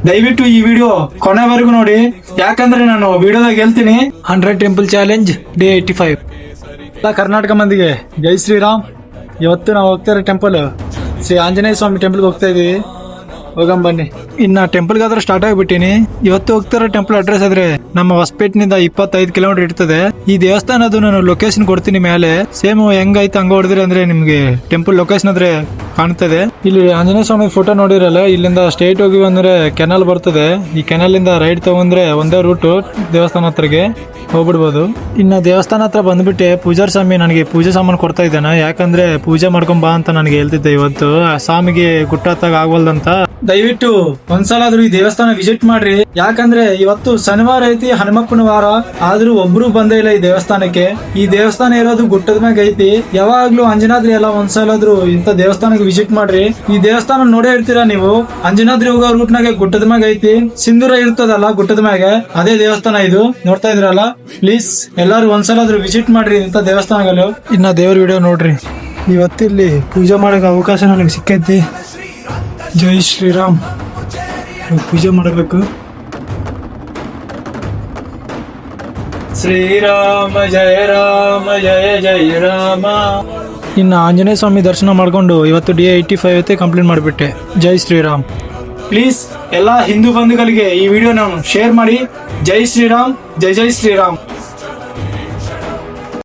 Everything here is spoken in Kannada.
ದಯವಿಟ್ಟು ಈ ವಿಡಿಯೋ ಕೊನೆವರೆಗೂ ನೋಡಿ, ಯಾಕಂದ್ರೆ ನಾನು ವಿಡಿಯೋದಾಗ ಹೇಳ್ತೀನಿ 100 ಟೆಂಪಲ್ ಚಾಲೆಂಜ್ ಡೇ 85. ಎಲ್ಲ ಕರ್ನಾಟಕ ಮಂದಿಗೆ ಜೈ ಶ್ರೀರಾಮ್. ಇವತ್ತು ನಾವು ಹೋಗ್ತಾ ಇರೋ ಟೆಂಪಲ್ ಶ್ರೀ ಆಂಜನೇಯ ಸ್ವಾಮಿ ಟೆಂಪಲ್ಗೆ ಹೋಗ್ತಾ ಇದೀವಿ. ಹೋಗಂ ಬನ್ನಿ. ಇನ್ನ ಟೆಂಪಲ್ಗಾದ್ರೆ ಸ್ಟಾರ್ಟ್ ಆಗಿಬಿಟ್ಟಿನಿ. ಇವತ್ತು ಹೋಗ್ತಾರ ಟೆಂಪಲ್ ಅಡ್ರೆಸ್ ಆದ್ರೆ ನಮ್ಮ ಹೊಸಪೇಟ್ನಿಂದ 25 ಕಿಲೋಮೀಟರ್ ಇರ್ತದೆ. ಈ ದೇವಸ್ಥಾನದ್ದು ನಾನು ಲೊಕೇಶನ್ ಕೊಡ್ತೀನಿ ಮೇಲೆ. ಸೇಮ್ ಹೆಂಗೈತೆ ಹಂಗ ಹೊಡೆದ್ರಿ ಅಂದ್ರೆ ನಿಮ್ಗೆ ಟೆಂಪಲ್ ಲೊಕೇಶನ್ ಆದ್ರೆ ಕಾಣ್ತದೆ. ಇಲ್ಲಿ ಆಂಜನೇಯ ಸ್ವಾಮಿ ಫೋಟೋ ನೋಡಿರಲ್ಲ, ಇಲ್ಲಿಂದ ಸ್ಟ್ರೈಟ್ ಹೋಗಿ ಅಂದ್ರೆ ಕೆನಲ್ ಬರ್ತದೆ. ಈ ಕೆನಲ್ ಇಂದ ರೈಟ್ ತಗೊಂಡ್ರೆ ಒಂದೇ ರೂಟ್ ದೇವಸ್ಥಾನ ಹತ್ರಗೆ ಹೋಗ್ಬಿಡ್ಬೋದು. ಇನ್ನ ದೇವಸ್ಥಾನ ಹತ್ರ ಬಂದ್ಬಿಟ್ಟೆ ಪೂಜಾರ್ ಸ್ವಾಮಿ ನನಗೆ ಪೂಜೆ ಸಾಮಾನು ಕೊಡ್ತಾ ಇದ್ದಾನೆ. ಯಾಕಂದ್ರೆ ಪೂಜೆ ಮಾಡ್ಕೊಂಬಾ ಅಂತ ನನಗೆ ಹೇಳ್ತಿದ್ದೆ. ಇವತ್ತು ಆ ಸ್ವಾಮಿಗೆ ಗುಟ್ಟಾತಾಗ ಆಗ್ವಲ್ದಂತ. ದಯವಿಟ್ಟು ಒಂದ್ಸಲಾದ್ರೂ ಈ ದೇವಸ್ಥಾನ ವಿಸಿಟ್ ಮಾಡ್ರಿ. ಯಾಕಂದ್ರೆ ಇವತ್ತು ಶನಿವಾರ ಐತಿ, ಹನುಮಪ್ಪನ ವಾರ, ಆದ್ರೂ ಒಬ್ರು ಬಂದೇ ಇಲ್ಲ ಈ ದೇವಸ್ಥಾನಕ್ಕೆ. ಈ ದೇವಸ್ಥಾನ ಇರೋದು ಗುಟ್ಟದ ಮ್ಯಾಗ ಐತಿ. ಯಾವಾಗ್ಲೂ ಅಂಜನಾದ್ರಿ ಎಲ್ಲ ಒಂದ್ಸಲಾದ್ರೂ ಇಂಥ ದೇವಸ್ಥಾನಕ್ಕೆ ವಿಸಿಟ್ ಮಾಡ್ರಿ. ಈ ದೇವಸ್ಥಾನ ನೋಡೇ ಇರ್ತೀರಾ ನೀವು. ಅಂಜನಾದ್ರಿ ಹೋಗೋ ರೂಟ್ನಾಗೆ ಗುಟ್ಟದ ಮ್ಯಾಗ ಐತಿ. ಸಿಂಧೂರ ಇರ್ತದಲ್ಲ ಗುಟ್ಟದ ಮ್ಯಾಗ, ಅದೇ ದೇವಸ್ಥಾನ ಇದು. ನೋಡ್ತಾ ಇದ್ರಲ್ಲ, ಪ್ಲೀಸ್ ಎಲ್ಲಾರು ಒಂದ್ಸಲಾದ್ರೂ ವಿಸಿಟ್ ಮಾಡ್ರಿ ಇಂಥ ದೇವಸ್ಥಾನಗಳು. ಇನ್ನ ದೇವ್ರ ವಿಡಿಯೋ ನೋಡ್ರಿ. ಇವತ್ತಿಲ್ಲಿ ಪೂಜೆ ಮಾಡೋ ಅವಕಾಶ ನನಗೆ ಸಿಕ್ಕೈತಿ. ಜೈ ಶ್ರೀರಾಮ್. ಪೂಜೆ ಮಾಡಬೇಕು. ಶ್ರೀರಾಮ ಜಯ ರಾಮ ಜಯ ಜಯ ರಾಮ. ಇನ್ನು ಆಂಜನೇಯ ಸ್ವಾಮಿ ದರ್ಶನ ಮಾಡ್ಕೊಂಡು ಇವತ್ತು ಡೇ 85 ಕಂಪ್ಲೀಟ್ ಮಾಡಿಬಿಟ್ಟೆ. ಜೈ ಶ್ರೀರಾಮ್. ಪ್ಲೀಸ್ ಎಲ್ಲ ಹಿಂದೂ ಬಂಧುಗಳಿಗೆ ಈ ವಿಡಿಯೋ ಶೇರ್ ಮಾಡಿ. ಜೈ ಶ್ರೀರಾಮ್, ಜೈ ಜೈ ಶ್ರೀರಾಮ್.